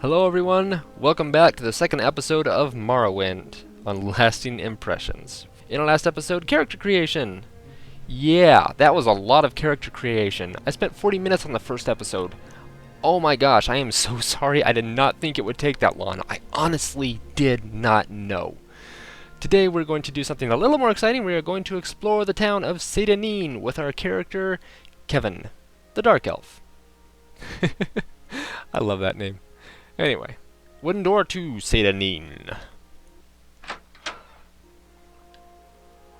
Hello everyone, welcome back to the second episode of Morrowind on Lasting Impressions. In our last episode, character creation. Yeah, that was a lot of character creation. I spent 40 minutes on the first episode. Oh my gosh, I am so sorry. I did not think it would take that long. I honestly did not know. Today we're going to do something a little more exciting. We are going to explore the town of Seyda Neen with our character, Kevin, the Dark Elf. I love that name. Anyway, wooden door to Seyda Neen.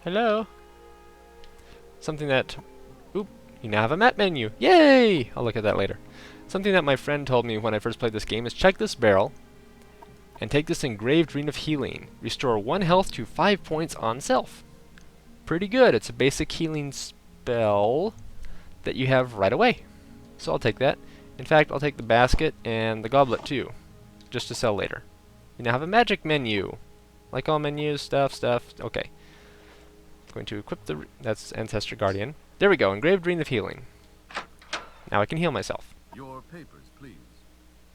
Hello? Something that... Oop, you now have a map menu. Yay! I'll look at that later. Something that my friend told me when I first played this game is check this barrel and take this engraved ring of healing. Restore 1 health to 5 points on self. Pretty good. It's a basic healing spell that you have right away. So I'll take that. In fact, I'll take the basket and the goblet too, just to sell later. You now have a magic menu. Like all menus, stuff. Okay. Going to equip the... that's Ancestor Guardian. There we go, engraved ring of healing. Now I can heal myself. Your papers, please.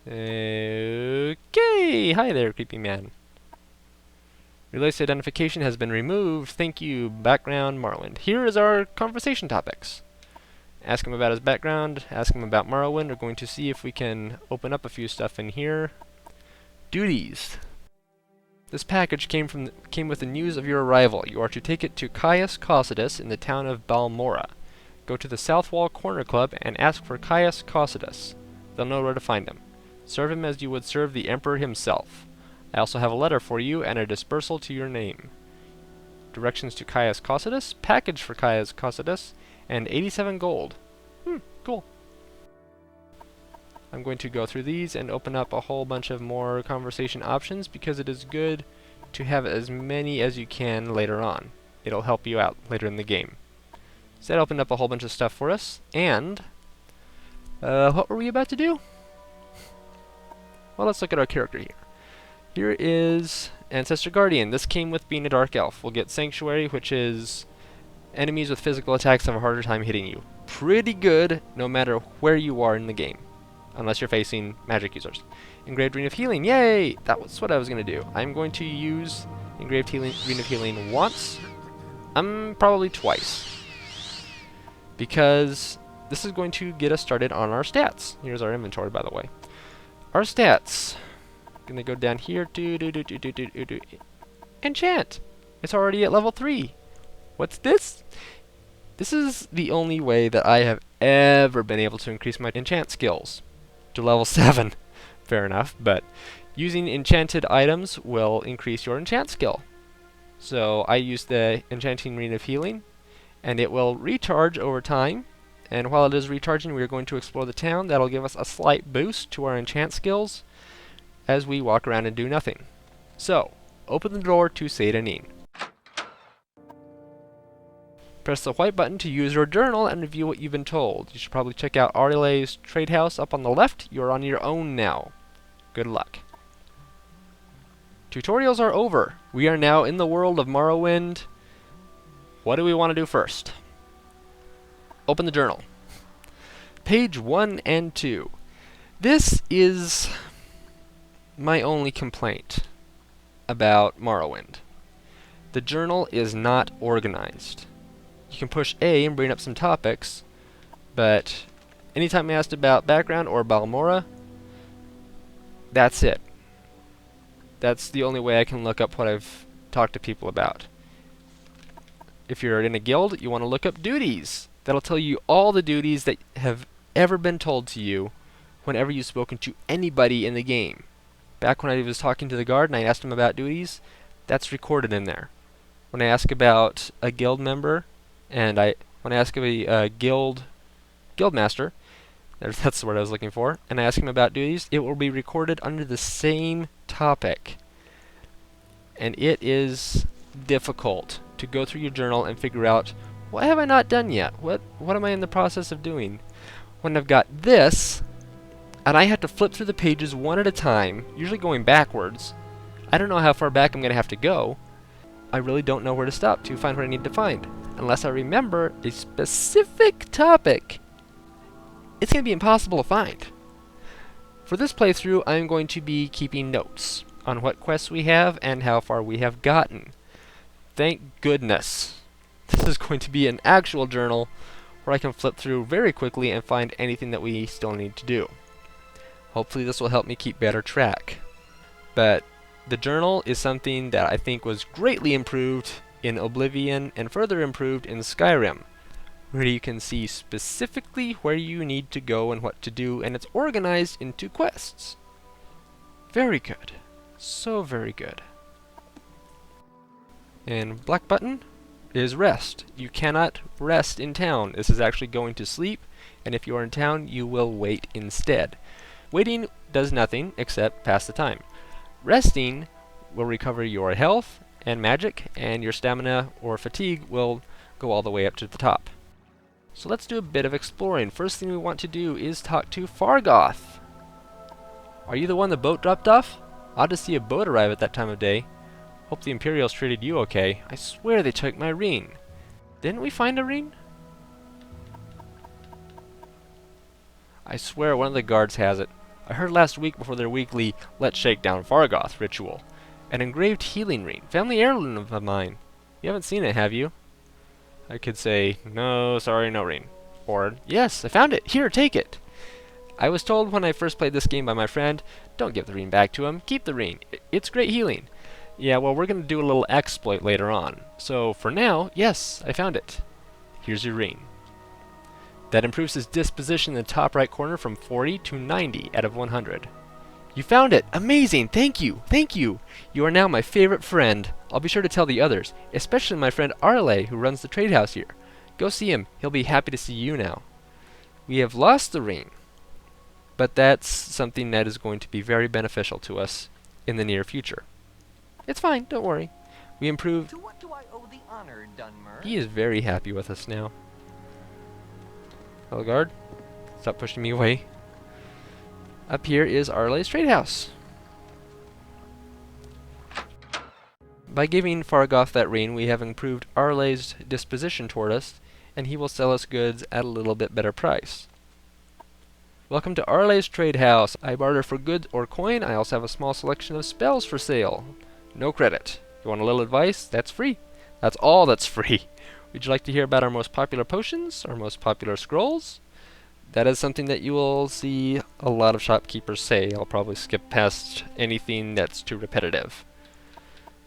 Okay. Hi there, creepy man. Release identification has been removed. Thank you, background Morrowind. Here is our conversation topics. Ask him about his background, ask him about Morrowind. We're going to see if we can open up a few stuff in here. Duties. This package came with the news of your arrival. You are to take it to Caius Causidus in the town of Balmora. Go to the South Wall Corner Club and ask for Caius Causidus. They'll know where to find him. Serve him as you would serve the Emperor himself. I also have a letter for you and a dispersal to your name. Directions to Caius Causidus, package for Caius Causidus, and 87 gold. Cool. I'm going to go through these and open up a whole bunch of more conversation options because it is good to have as many as you can later on. It'll help you out later in the game. So that opened up a whole bunch of stuff for us. And what were we about to do? Well, let's look at our character here. Here is Ancestor Guardian. This came with being a Dark Elf. We'll get Sanctuary, which is enemies with physical attacks have a harder time hitting you. Pretty good no matter where you are in the game. Unless you're facing magic users. Engraved Ring of Healing. Yay! That's what I was going to do. I'm going to use Engraved Ring of Healing once. Probably twice. Because this is going to get us started on our stats. Here's our inventory, by the way. Our stats. Going to go down here. Enchant. It's already at level 3. What's this? This is the only way that I have ever been able to increase my enchant skills to level 7. Fair enough, but using enchanted items will increase your enchant skill. So I use the Enchanting Ring of Healing, and it will recharge over time. And while it is recharging, we are going to explore the town. That'll give us a slight boost to our enchant skills as we walk around and do nothing. So, open the door to Seyda Neen. Press the white button to use your journal and review what you've been told. You should probably check out Arile's trade house up on the left. You're on your own now. Good luck. Tutorials are over. We are now in the world of Morrowind. What do we want to do first? Open the journal. Page 1 and 2. This is my only complaint about Morrowind. The journal is not organized. You can push A and bring up some topics, but anytime I asked about background or Balmora, that's it. That's the only way I can look up what I've talked to people about. If you're in a guild, you want to look up duties. That'll tell you all the duties that have ever been told to you whenever you've spoken to anybody in the game. Back when I was talking to the guard and I asked him about duties, that's recorded in there. When I ask about a guild member, and when I ask of a guild master, that's the word I was looking for, and I ask him about duties, it will be recorded under the same topic. And it is difficult to go through your journal and figure out, what have I not done yet? What am I in the process of doing? When I've got this, and I have to flip through the pages one at a time, usually going backwards, I don't know how far back I'm going to have to go. I really don't know where to stop to find what I need to find. Unless I remember a specific topic, it's going to be impossible to find. For this playthrough, I'm going to be keeping notes on what quests we have and how far we have gotten. Thank goodness. This is going to be an actual journal where I can flip through very quickly and find anything that we still need to do. Hopefully this will help me keep better track. But the journal is something that I think was greatly improved in Oblivion and further improved in Skyrim, where you can see specifically where you need to go and what to do, and it's organized into quests. Very good. So very good. And black button is rest. You cannot rest in town. This is actually going to sleep, and if you are in town, you will wait instead. Waiting does nothing except pass the time. Resting will recover your health and magic, and your stamina or fatigue will go all the way up to the top. So let's do a bit of exploring. First thing we want to do is talk to Fargoth. Are you the one the boat dropped off? Odd to see a boat arrive at that time of day. Hope the Imperials treated you okay. I swear they took my ring. Didn't we find a ring? I swear one of the guards has it. I heard last week before their weekly Let's Shake Down Fargoth ritual. An engraved healing ring. Family heirloom of mine. You haven't seen it, have you? I could say, no, sorry, no ring. Or, yes, I found it. Here, take it. I was told when I first played this game by my friend, don't give the ring back to him. Keep the ring. It's great healing. Yeah, well, we're going to do a little exploit later on. So, for now, yes, I found it. Here's your ring. That improves his disposition in the top right corner from 40 to 90 out of 100. You found it! Amazing! Thank you! Thank you! You are now my favorite friend. I'll be sure to tell the others, especially my friend Arle, who runs the trade house here. Go see him. He'll be happy to see you now. We have lost the ring, but that's something that is going to be very beneficial to us in the near future. It's fine, don't worry. We improved. To what do I owe the honor, Dunmer? He is very happy with us now. Hello, guard. Stop pushing me away. Up here is Arle's trade house. By giving Fargoth that ring, we have improved Arle's disposition toward us, and he will sell us goods at a little bit better price. Welcome to Arle's trade house. I barter for goods or coin. I also have a small selection of spells for sale. No credit. You want a little advice? That's free. That's all that's free. Would you like to hear about our most popular potions, our most popular scrolls? That is something that you will see a lot of shopkeepers say. I'll probably skip past anything that's too repetitive.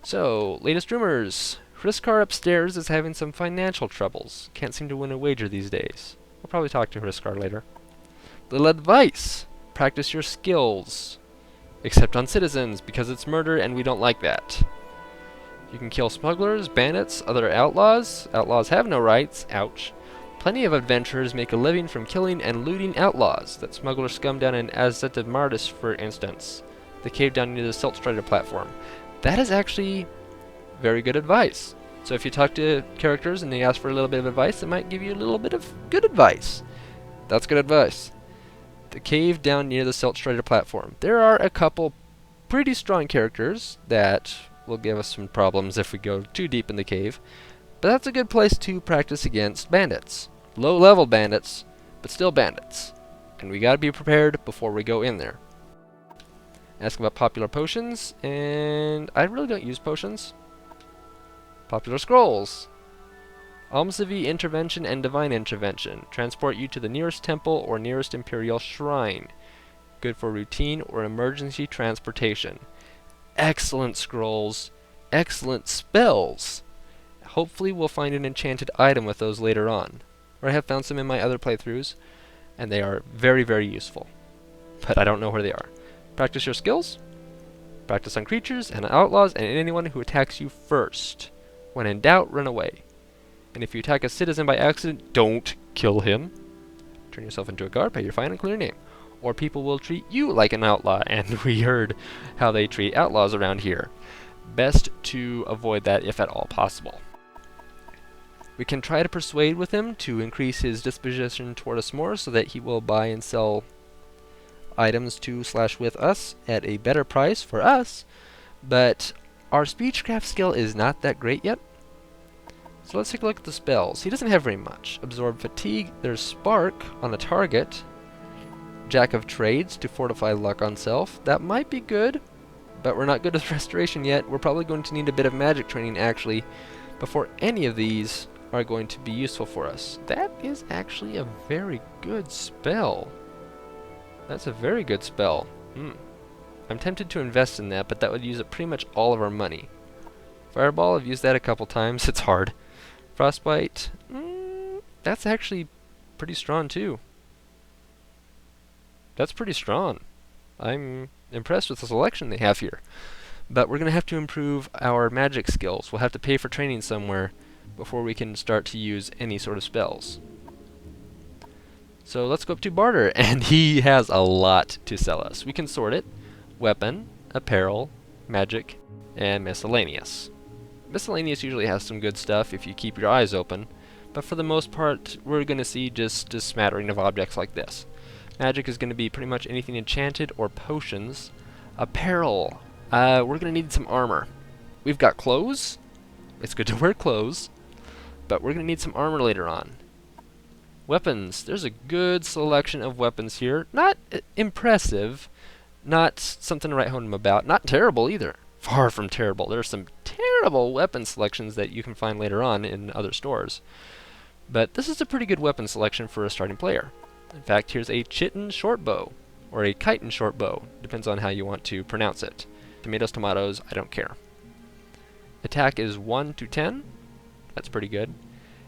So, latest rumors. Hriskar upstairs is having some financial troubles. Can't seem to win a wager these days. I'll probably talk to Hriskar later. Little advice. Practice your skills. Except on citizens, because it's murder and we don't like that. You can kill smugglers, bandits, other outlaws. Outlaws have no rights. Ouch. Plenty of adventurers make a living from killing and looting outlaws. That smuggler scum down in Azeta Mardis, for instance. The cave down near the Silt Strider platform. That is actually very good advice. So if you talk to characters and they ask for a little bit of advice, they might give you a little bit of good advice. That's good advice. The cave down near the Silt Strider platform. There are a couple pretty strong characters that will give us some problems if we go too deep in the cave. But that's a good place to practice against bandits. Low-level bandits, but still bandits. And we gotta be prepared before we go in there. Ask about popular potions, and I really don't use potions. Popular scrolls. Almsivi Intervention and Divine Intervention. Transport you to the nearest temple or nearest Imperial Shrine. Good for routine or emergency transportation. Excellent scrolls. Excellent spells. Hopefully we'll find an enchanted item with those later on. Or I have found some in my other playthroughs, and they are very, very useful. But I don't know where they are. Practice your skills. Practice on creatures and outlaws and anyone who attacks you first. When in doubt, run away. And if you attack a citizen by accident, don't kill him. Turn yourself into a guard, pay your fine, and clear your name. Or people will treat you like an outlaw, and we heard how they treat outlaws around here. Best to avoid that if at all possible. We can try to persuade with him to increase his disposition toward us more so that he will buy and sell items to/with us at a better price for us, but our speechcraft skill is not that great yet. So let's take a look at the spells. He doesn't have very much. Absorb fatigue, there's spark on the target. Jack of Trades to fortify luck on self. That might be good, but we're not good with restoration yet. We're probably going to need a bit of magic training actually before any of these are going to be useful for us. That is actually a very good spell. That's a very good spell. I'm tempted to invest in that, but that would use up pretty much all of our money. Fireball, I've used that a couple times. It's hard. Frostbite, that's actually pretty strong too. That's pretty strong. I'm impressed with the selection they have here. But we're going to have to improve our magic skills. We'll have to pay for training somewhere before we can start to use any sort of spells. So let's go up to Barter, and he has a lot to sell us. We can sort it: weapon, apparel, magic, and miscellaneous. Miscellaneous usually has some good stuff if you keep your eyes open, but for the most part we're going to see just a smattering of objects like this. Magic is going to be pretty much anything enchanted or potions. Apparel, we're going to need some armor. We've got clothes. It's good to wear clothes, but we're going to need some armor later on. Weapons, there's a good selection of weapons here. Not impressive, not something to write home about, not terrible either. Far from terrible. There are some terrible weapon selections that you can find later on in other stores. But this is a pretty good weapon selection for a starting player. In fact, here's a chitin short bow, or a chitin short bow, depends on how you want to pronounce it. Tomatoes, tomatoes, I don't care. Attack is 1 to 10. That's pretty good.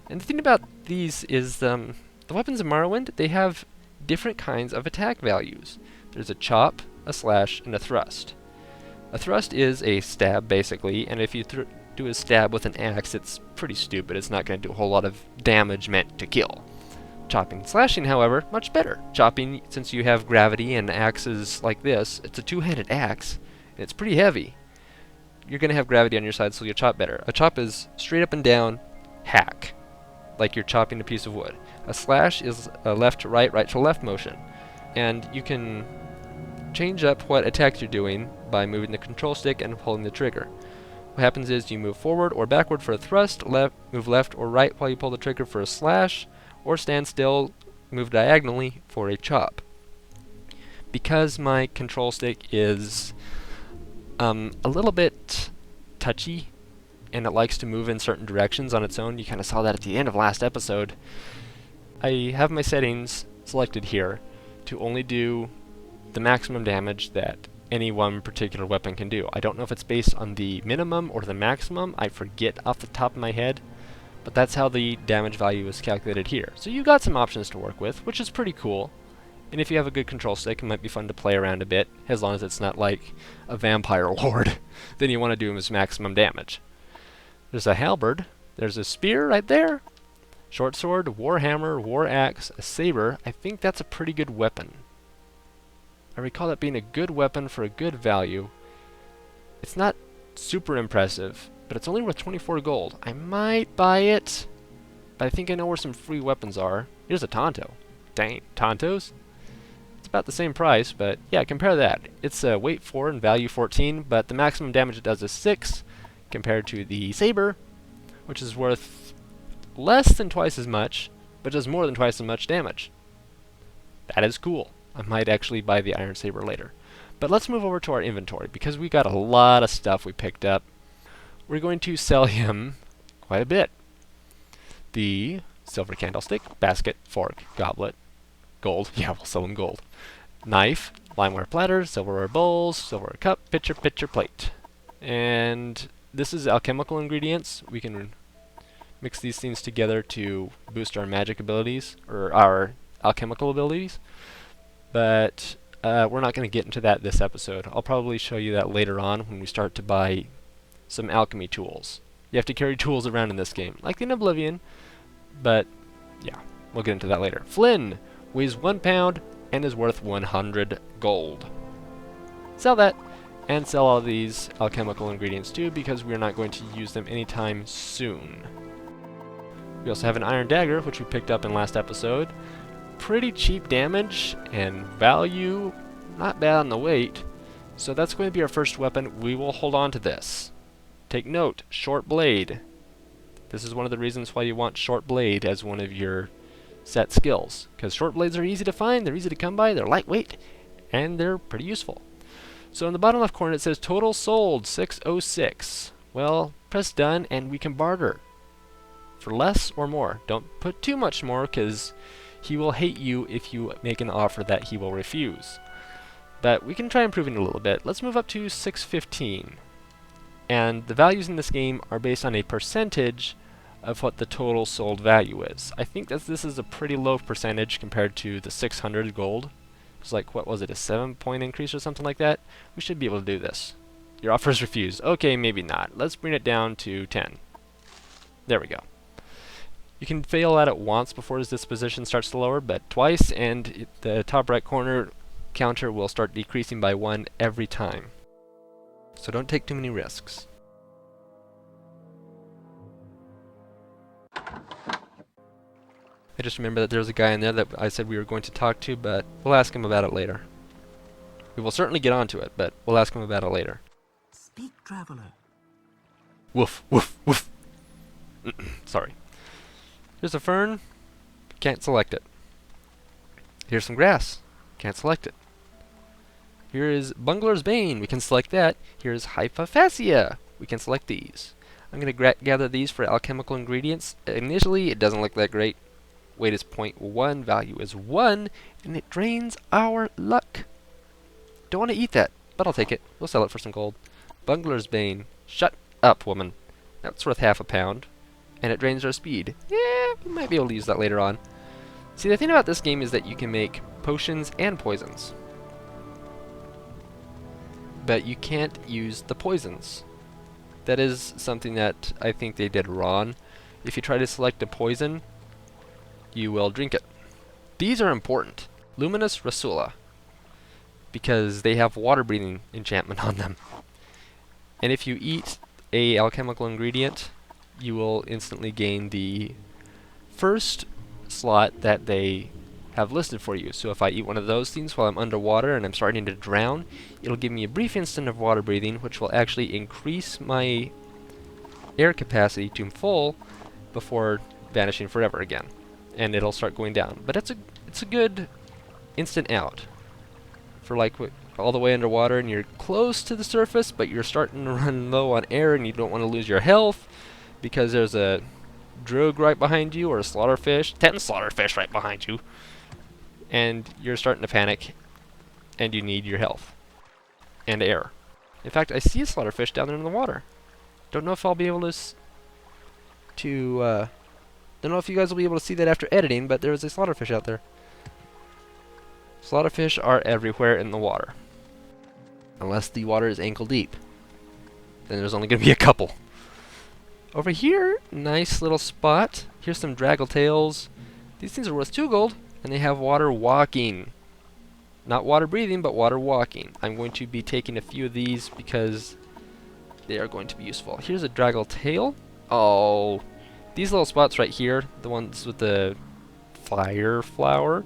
And the thing about these is the weapons in Morrowind, they have different kinds of attack values. There's a chop, a slash, and a thrust. A thrust is a stab, basically, and if you do a stab with an axe, it's pretty stupid. It's not going to do a whole lot of damage meant to kill. Chopping and slashing, however, much better. Chopping, since you have gravity and axes like this, it's a two-handed axe, and it's pretty heavy. You're going to have gravity on your side, so you'll chop better. A chop is straight up and down, hack, like you're chopping a piece of wood. A slash is a left to right, right to left motion, and you can change up what attacks you're doing by moving the control stick and pulling the trigger. What happens is you move forward or backward for a thrust, move left or right while you pull the trigger for a slash, or stand still, move diagonally for a chop. Because my control stick is a little bit touchy, and it likes to move in certain directions on its own, you kind of saw that at the end of last episode, I have my settings selected here to only do the maximum damage that any one particular weapon can do. I don't know if it's based on the minimum or the maximum, I forget off the top of my head, but that's how the damage value is calculated here. So you got some options to work with, which is pretty cool. And if you have a good control stick, it might be fun to play around a bit, as long as it's not like a vampire lord. Then you want to do his maximum damage. There's a halberd, there's a spear right there, short sword, war hammer, war axe, a saber. I think that's a pretty good weapon. I recall that being a good weapon for a good value. It's not super impressive, but it's only worth 24 gold. I might buy it, but I think I know where some free weapons are. Here's a Tonto. Dang, Tontos? It's about the same price, but yeah, compare that. It's weight 4 and value 14, but the maximum damage it does is 6, compared to the saber, which is worth less than twice as much, but does more than twice as much damage. That is cool. I might actually buy the Iron Saber later. But let's move over to our inventory, because we got a lot of stuff we picked up. We're going to sell him quite a bit. The silver candlestick, basket, fork, goblet, gold. Yeah, we'll sell him gold. Knife, limeware platter, silverware bowls, silverware cup, pitcher, plate. And this is alchemical ingredients. We can mix these things together to boost our magic abilities, or our alchemical abilities. But we're not going to get into that this episode. I'll probably show you that later on when we start to buy some alchemy tools. You have to carry tools around in this game, like in Oblivion, but yeah, we'll get into that later. Flynn weighs 1 pound and is worth 100 gold. Sell that, and sell all these alchemical ingredients too, because we're not going to use them anytime soon. We also have an iron dagger, which we picked up in last episode. Pretty cheap damage and value, not bad on the weight. So that's going to be our first weapon. We will hold on to this. Take note, short blade. This is one of the reasons why you want short blade as one of your set skills, because short blades are easy to find, they're easy to come by, they're lightweight, and they're pretty useful. So in the bottom left corner it says total sold 606. Well, press done and we can barter for less or more. Don't put too much more, because he will hate you if you make an offer that he will refuse. But we can try improving a little bit. Let's move up to 615. And the values in this game are based on a percentage of what the total sold value is. I think that this is a pretty low percentage compared to the 600 gold. It's like, what was it, a 7-point increase or something like that? We should be able to do this. Your offer is refused. Okay, maybe not. Let's bring it down to 10. There we go. You can fail at it once before his disposition starts to lower, but twice, and the top right corner counter will start decreasing by 1 every time. So don't take too many risks. I just remember that there's a guy in there that I said we were going to talk to, but we'll ask him about it later. We will certainly get onto it, but we'll ask him about it later. Speak, traveler. Woof, woof, woof. Sorry. Here's a fern. Can't select it. Here's some grass. Can't select it. Here is Bungler's Bane. We can select that. Here's Hypophasia. We can select these. I'm going to gather these for alchemical ingredients. Initially, it doesn't look that great. Weight is 0.1, value is 1, and it drains our luck. Don't want to eat that, but I'll take it. We'll sell it for some gold. Bungler's Bane. Shut up, woman. That's worth half a pound. And it drains our speed. Yeah, we might be able to use that later on. See, the thing about this game is that you can make potions and poisons. But you can't use the poisons. That is something that I think they did wrong. If you try to select a poison, you will drink it. These are important. Luminous Rasula, because they have water breathing enchantment on them. And if you eat a alchemical ingredient, you will instantly gain the first slot that they have listed for you. So if I eat one of those things while I'm underwater and I'm starting to drown, it'll give me a brief instant of water breathing, which will actually increase my air capacity to full before vanishing forever again. And it'll start going down. But it's a good instant out for like all the way underwater and you're close to the surface, but you're starting to run low on air and you don't want to lose your health because there's a drogue right behind you or a slaughterfish, 10 slaughterfish right behind you, and you're starting to panic and you need your health and air. In fact, I see a slaughterfish down there in the water. Don't know if I'll be able to don't know if you guys will be able to see that after editing, but there is a slaughterfish out there. Slaughterfish are everywhere in the water. Unless the water is ankle deep. Then there's only going to be a couple. Over here, nice little spot. Here's some draggletails. These things are worth 2 gold, and they have water walking. Not water breathing, but water walking. I'm going to be taking a few of these because they are going to be useful. Here's a draggletail. Oh, these little spots right here, the ones with the fire flower,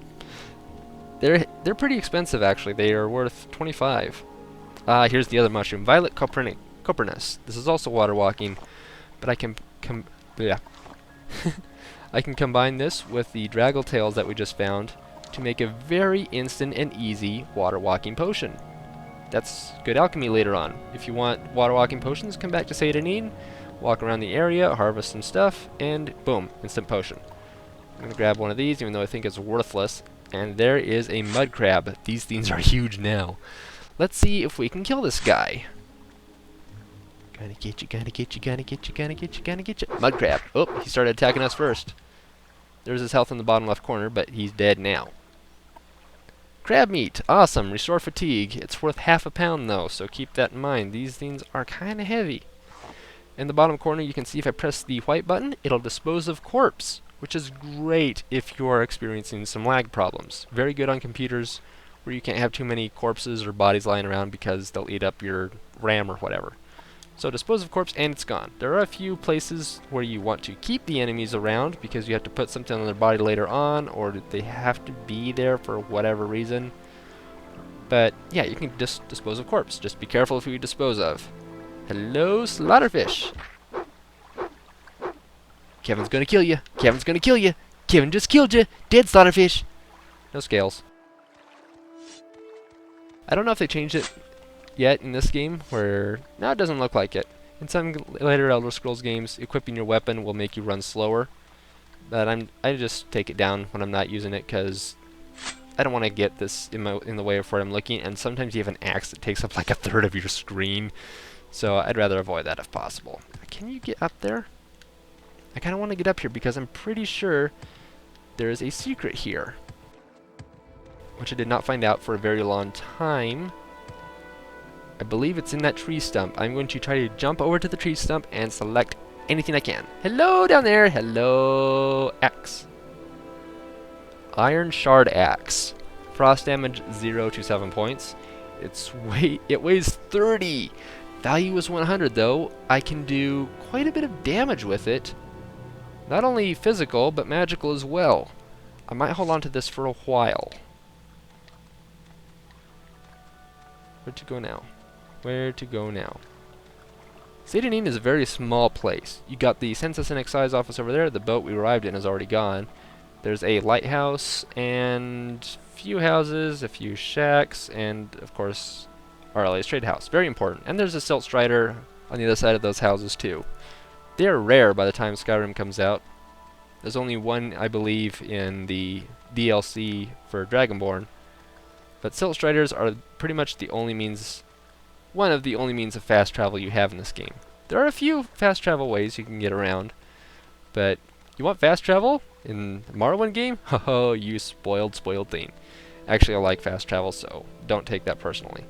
they're pretty expensive actually. They are worth 25. Here's the other mushroom, Violet Copernus. This is also water walking, but I can I can combine this with the draggletails that we just found to make a very instant and easy water walking potion. That's good alchemy later on. If you want water walking potions, come back to Seyda Neen, walk around the area, harvest some stuff, and boom, instant potion. I'm going to grab one of these, even though I think it's worthless. And there is a mud crab. These things are huge now. Let's see if we can kill this guy. Gonna get you, gonna get you, gonna get you, gonna get you, gonna get you. Mud crab. Oh, he started attacking us first. There's his health in the bottom left corner, but he's dead now. Crab meat. Awesome. Restore fatigue. It's worth half a pound though, so keep that in mind. These things are kind of heavy. In the bottom corner, you can see if I press the white button, it'll dispose of corpse, which is great if you are experiencing some lag problems. Very good on computers where you can't have too many corpses or bodies lying around because they'll eat up your RAM or whatever. So dispose of corpse and it's gone. There are a few places where you want to keep the enemies around because you have to put something on their body later on, or they have to be there for whatever reason. But yeah, you can just dispose of corpse. Just be careful of who you dispose of. Hello, slaughterfish. Kevin's gonna kill you. Kevin's gonna kill you. Kevin just killed you. Dead slaughterfish. No scales. I don't know if they changed it yet in this game, where... No, it doesn't look like it. In some later Elder Scrolls games, equipping your weapon will make you run slower. But I just take it down when I'm not using it, because I don't want to get this in the way of where I'm looking, and sometimes you have an axe that takes up like a third of your screen. So I'd rather avoid that if possible. Can you get up there? I kind of want to get up here because I'm pretty sure there is a secret here, which I did not find out for a very long time. I believe it's in that tree stump. I'm going to try to jump over to the tree stump and select anything I can. Hello down there. Hello, axe. Iron shard axe. Frost damage 0 to 7 points. It weighs 30. Value is 100 though. I can do quite a bit of damage with it. Not only physical, but magical as well. I might hold on to this for a while. Where to go now? Where to go now? Seyda Neen is a very small place. You got the census and excise office over there. The boat we arrived in is already gone. There's a lighthouse and few houses, a few shacks, and of course RLA's trade house. Very important. And there's a silt strider on the other side of those houses too. They're rare by the time Skyrim comes out. There's only one, I believe, in the DLC for Dragonborn. But silt striders are pretty much the only means, one of the only means of fast travel you have in this game. There are a few fast travel ways you can get around, but you want fast travel in the Morrowind game? Oh, you spoiled thing. Actually, I like fast travel, so don't take that personally.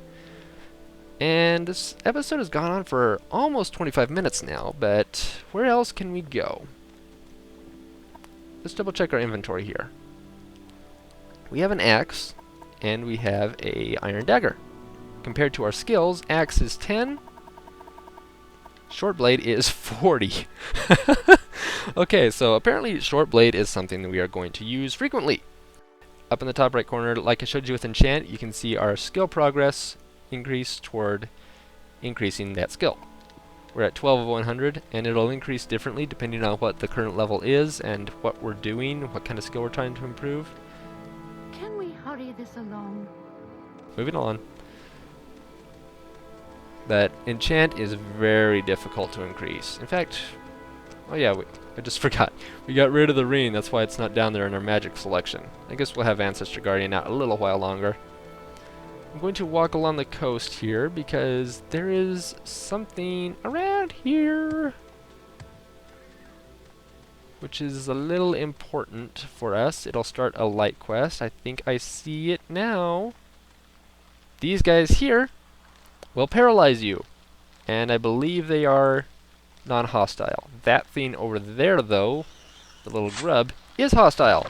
And this episode has gone on for almost 25 minutes now, but where else can we go? Let's double check our inventory here. We have an axe, and we have a iron dagger. Compared to our skills, axe is 10, short blade is 40. Okay, so apparently short blade is something that we are going to use frequently. Up in the top right corner, like I showed you with enchant, you can see our skill progress increase toward increasing that skill. We're at 12 of 100, and it'll increase differently depending on what the current level is and what we're doing, what kind of skill we're trying to improve. Can we hurry this along? Moving on. That enchant is very difficult to increase. In fact, oh yeah, I just forgot. We got rid of the ring, that's why it's not down there in our magic selection. I guess we'll have Ancestor Guardian out a little while longer. I'm going to walk along the coast here because there is something around here which is a little important for us. It'll start a light quest. I think I see it now. These guys here will paralyze you, and I believe they are non-hostile. That thing over there though, the little grub, is hostile.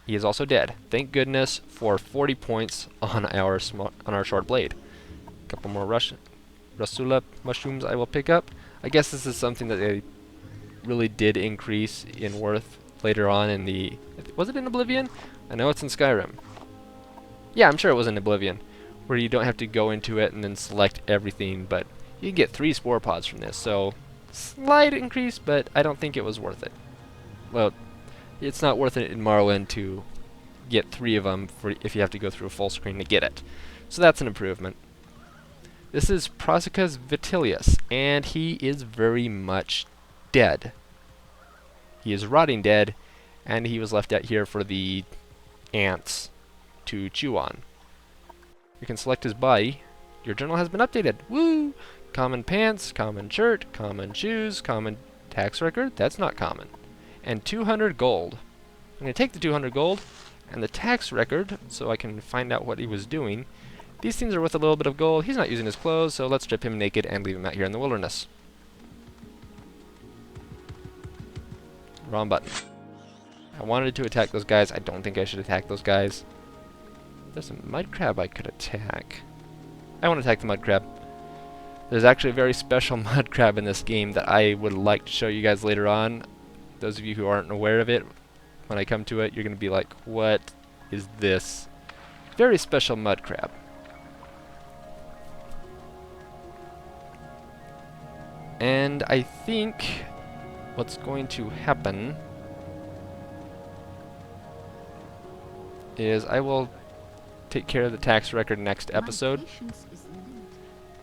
He is also dead. Thank goodness for 40 points on our short blade. A couple more Rasula mushrooms I will pick up. I guess this is something that they really did increase in worth later on in the... Was it in Oblivion? I know it's in Skyrim. Yeah, I'm sure it was in Oblivion, where you don't have to go into it and then select everything, but you can get 3 spore pods from this, so slight increase, but I don't think it was worth it. Well, it's not worth it in Morrowind to get 3 of them if you have to go through a full screen to get it. So that's an improvement. This is Prosicus Vitilius, and he is very much dead. He is rotting dead, and he was left out here for the ants to chew on. You can select his body. Your journal has been updated. Woo! Common pants, common shirt, common shoes, common tax record. That's not common. And 200 gold. I'm going to take the 200 gold and the tax record so I can find out what he was doing. These things are worth a little bit of gold. He's not using his clothes, so let's strip him naked and leave him out here in the wilderness. Wrong button. I wanted to attack those guys. I don't think I should attack those guys. There's a mud crab I could attack. I want to attack the mud crab. There's actually a very special mud crab in this game that I would like to show you guys later on. Those of you who aren't aware of it, when I come to it, you're going to be like, what is this? Very special mud crab. And I think what's going to happen is I will take care of the tax record next episode. My patience is limited.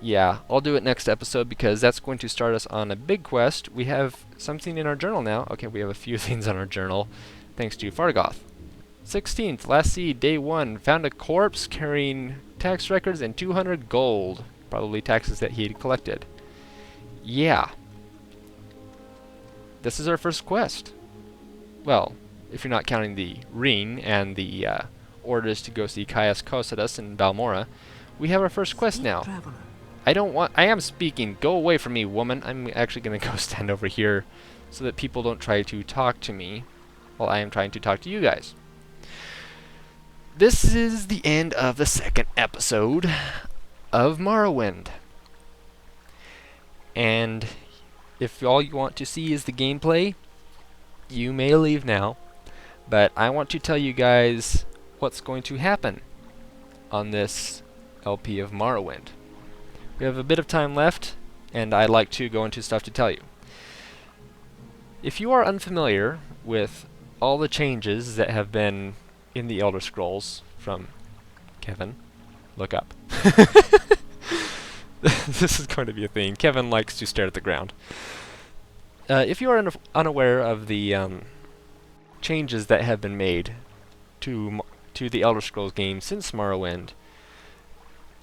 Yeah, I'll do it next episode because that's going to start us on a big quest. We have something in our journal now. Okay, we have a few things on our journal, thanks to Fargoth. 16th, last seed, day 1, found a corpse carrying tax records and 200 gold. Probably taxes that he had collected. Yeah. This is our first quest. Well, if you're not counting the ring and the orders to go see Caius Cosidus in Balmora, we have our first quest Speak, now. traveler. I am speaking. Go away from me, woman. I'm actually going to go stand over here so that people don't try to talk to me while I am trying to talk to you guys. This is the end of the second episode of Morrowind. And if all you want to see is the gameplay, you may leave now. But I want to tell you guys what's going to happen on this LP of Morrowind. We have a bit of time left, and I'd like to go into stuff to tell you. If you are unfamiliar with all the changes that have been in the Elder Scrolls from Kevin, look up. This is going to be a thing. Kevin likes to stare at the ground. If you are unaware of the changes that have been made to the Elder Scrolls game since Morrowind,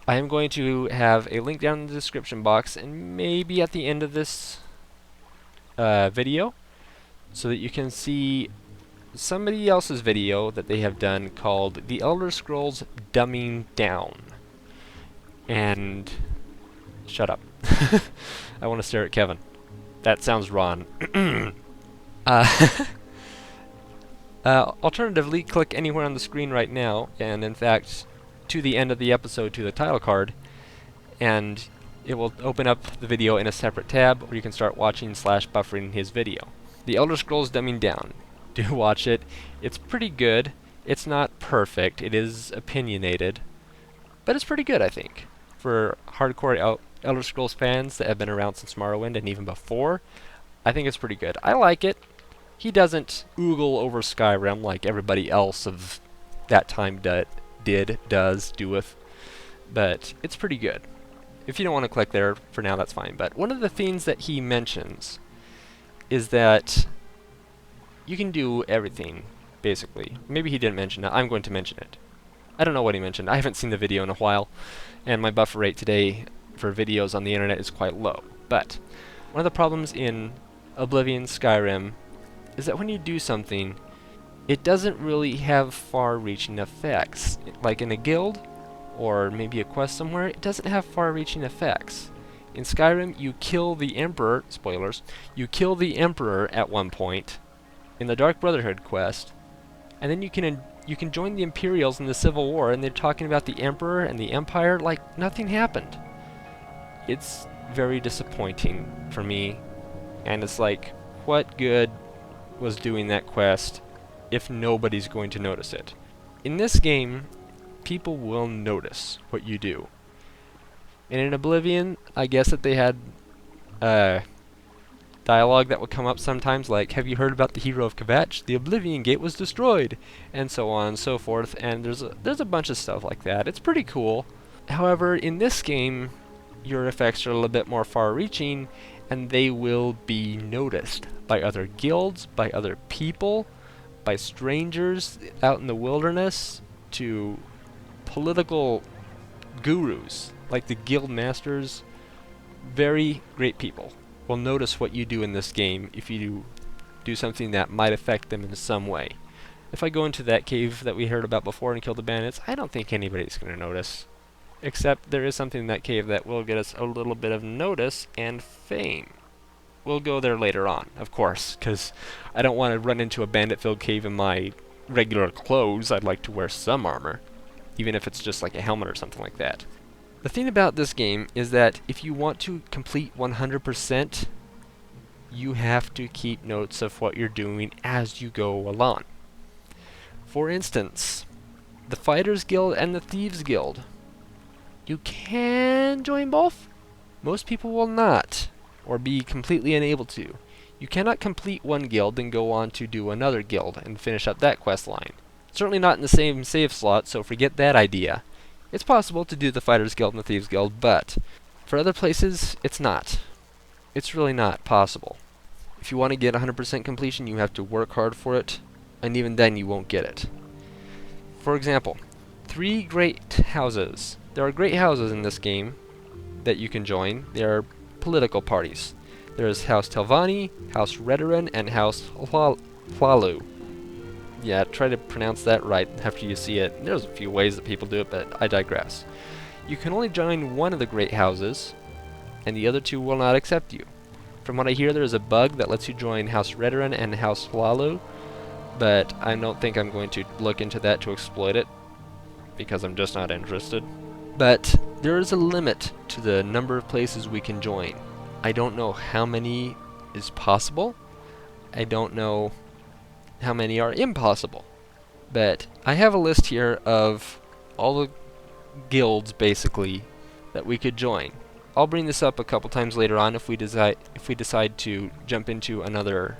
I am going to have a link down in the description box and maybe at the end of this video so that you can see somebody else's video that they have done called The Elder Scrolls Dumbing Down. And shut up. I want to stare at Kevin. That sounds wrong. Alternatively, click anywhere on the screen right now, and in fact, to the end of the episode to the title card, and it will open up the video in a separate tab, or you can start watching / buffering his video. The Elder Scrolls Dumbing Down. Do watch it. It's pretty good. It's not perfect. It is opinionated, but it's pretty good, I think. For hardcore Elder Scrolls fans that have been around since Morrowind and even before, I think it's pretty good. I like it. He doesn't oogle over Skyrim like everybody else of that time doeth, but it's pretty good. If you don't want to click there for now, that's fine. But one of the things that he mentions is that you can do everything, basically. Maybe he didn't mention it. I'm going to mention it. I don't know what he mentioned. I haven't seen the video in a while, and my buffer rate today for videos on the internet is quite low. But one of the problems in Oblivion Skyrim is that when you do something, it doesn't really have far-reaching effects. Like in a guild, or maybe a quest somewhere, it doesn't have far-reaching effects. In Skyrim, you kill the Emperor, spoilers, you kill the Emperor at one point in the Dark Brotherhood quest, and then you can join the Imperials in the Civil War, and they're talking about the Emperor and the Empire like nothing happened. It's very disappointing for me, and it's like, what good was doing that quest if nobody's going to notice it? In this game, people will notice what you do. And in Oblivion, I guess that they had dialogue that would come up sometimes, like, have you heard about the hero of Kvatch? The Oblivion Gate was destroyed, and so on and so forth, and there's a bunch of stuff like that. It's pretty cool. However, in this game, your effects are a little bit more far-reaching, and they will be noticed by other guilds, by other people, by strangers out in the wilderness, to political gurus, like the guild masters. Very great people will notice what you do in this game if you do something that might affect them in some way. If I go into that cave that we heard about before and kill the bandits, I don't think anybody's going to notice. Except there is something in that cave that will get us a little bit of notice and fame. We'll go there later on, of course, because I don't want to run into a bandit-filled cave in my regular clothes. I'd like to wear some armor, even if it's just like a helmet or something like that. The thing about this game is that if you want to complete 100%, you have to keep notes of what you're doing as you go along. For instance, the Fighters Guild and the Thieves Guild. You can join both. Most people will not, or be completely unable to. You cannot complete one guild and go on to do another guild and finish up that quest line. Certainly not in the same save slot, so forget that idea. It's possible to do the Fighters Guild and the Thieves Guild, but for other places, it's not. It's really not possible. If you want to get 100% completion, you have to work hard for it, and even then you won't get it. For example, 3 great houses. There are great houses in this game that you can join. They are political parties. There is House Telvanni, House Redoran, and House Hlalu. Yeah, try to pronounce that right after you see it. There's a few ways that people do it, but I digress. You can only join one of the great houses, and the other 2 will not accept you. From what I hear, there is a bug that lets you join House Redoran and House Hlalu, but I don't think I'm going to look into that to exploit it, because I'm just not interested. But there is a limit to the number of places we can join. I don't know how many is possible. I don't know how many are impossible. But I have a list here of all the guilds, basically, that we could join. I'll bring this up a couple times later on if we decide to jump into another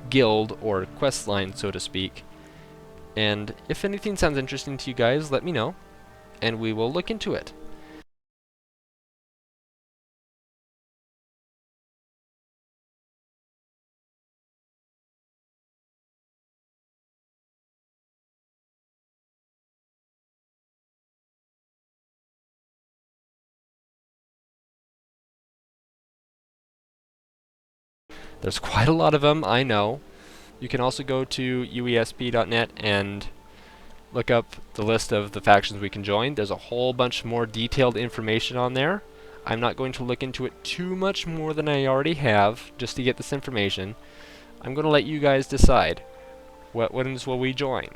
guild or quest line, so to speak. And if anything sounds interesting to you guys, let me know, and we will look into it. There's quite a lot of them, I know. You can also go to uesp.net and look up the list of the factions we can join. There's a whole bunch more detailed information on there. I'm not going to look into it too much more than I already have, just to get this information. I'm going to let you guys decide. What ones will we join?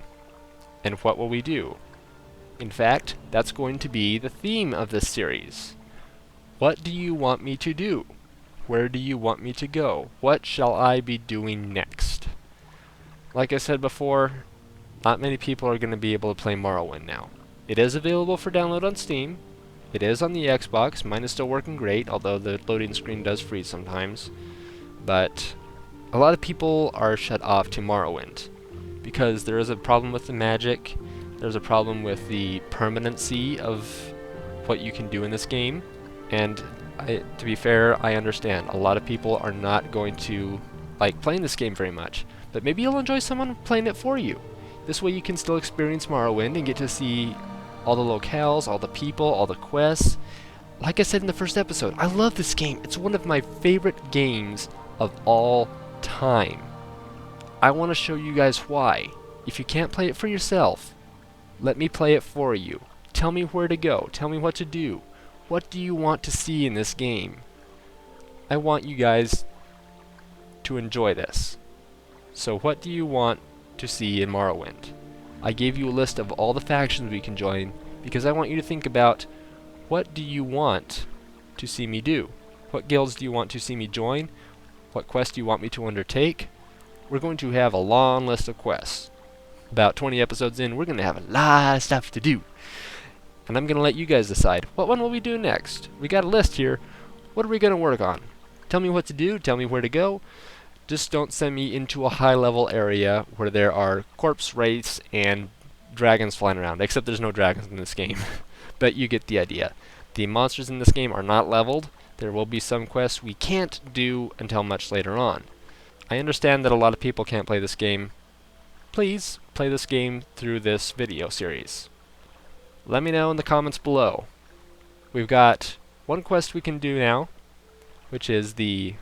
And what will we do? In fact, that's going to be the theme of this series. What do you want me to do? Where do you want me to go? What shall I be doing next? Like I said before, not many people are going to be able to play Morrowind now. It is available for download on Steam. It is on the Xbox. Mine is still working great, although the loading screen does freeze sometimes. But a lot of people are shut off to Morrowind because there is a problem with the magic. There's a problem with the permanency of what you can do in this game. And to be fair, I understand. A lot of people are not going to like playing this game very much. But maybe you'll enjoy someone playing it for you. This way you can still experience Morrowind and get to see all the locales, all the people, all the quests. Like I said in the first episode, I love this game. It's one of my favorite games of all time. I want to show you guys why. If you can't play it for yourself, let me play it for you. Tell me where to go. Tell me what to do. What do you want to see in this game? I want you guys to enjoy this. So what do you want to see in Morrowind? I gave you a list of all the factions we can join because I want you to think about what do you want to see me do? What guilds do you want to see me join? What quests do you want me to undertake? We're going to have a long list of quests. About 20 episodes in, we're going to have a lot of stuff to do. And I'm going to let you guys decide, what one will we do next? We got a list here. What are we going to work on? Tell me what to do. Tell me where to go. Just don't send me into a high-level area where there are corpse wraiths and dragons flying around. Except there's no dragons in this game. But you get the idea. The monsters in this game are not leveled. There will be some quests we can't do until much later on. I understand that a lot of people can't play this game. Please play this game through this video series. Let me know in the comments below. We've got one quest we can do now, which is the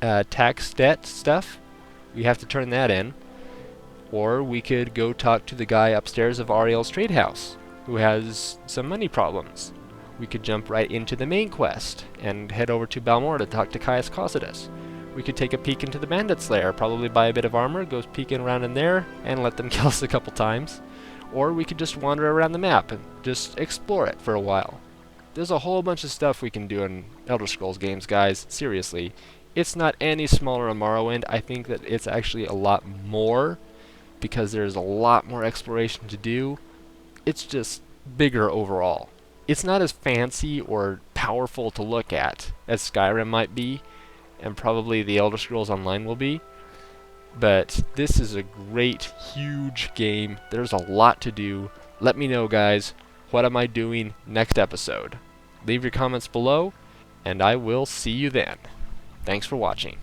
tax debt stuff. We have to turn that in. Or we could go talk to the guy upstairs of Ariel's trade house, who has some money problems. We could jump right into the main quest and head over to Balmora to talk to Caius Causidus. We could take a peek into the bandit's lair, probably buy a bit of armor, go peeking around in there, and let them kill us a couple times. Or we could just wander around the map and just explore it for a while. There's a whole bunch of stuff we can do in Elder Scrolls games, guys. Seriously. It's not any smaller than Morrowind. I think that it's actually a lot more, because there's a lot more exploration to do. It's just bigger overall. It's not as fancy or powerful to look at as Skyrim might be, and probably the Elder Scrolls Online will be. But this is a great, huge game. There's a lot to do. Let me know, guys. What am I doing next episode? Leave your comments below, and I will see you then. Thanks for watching.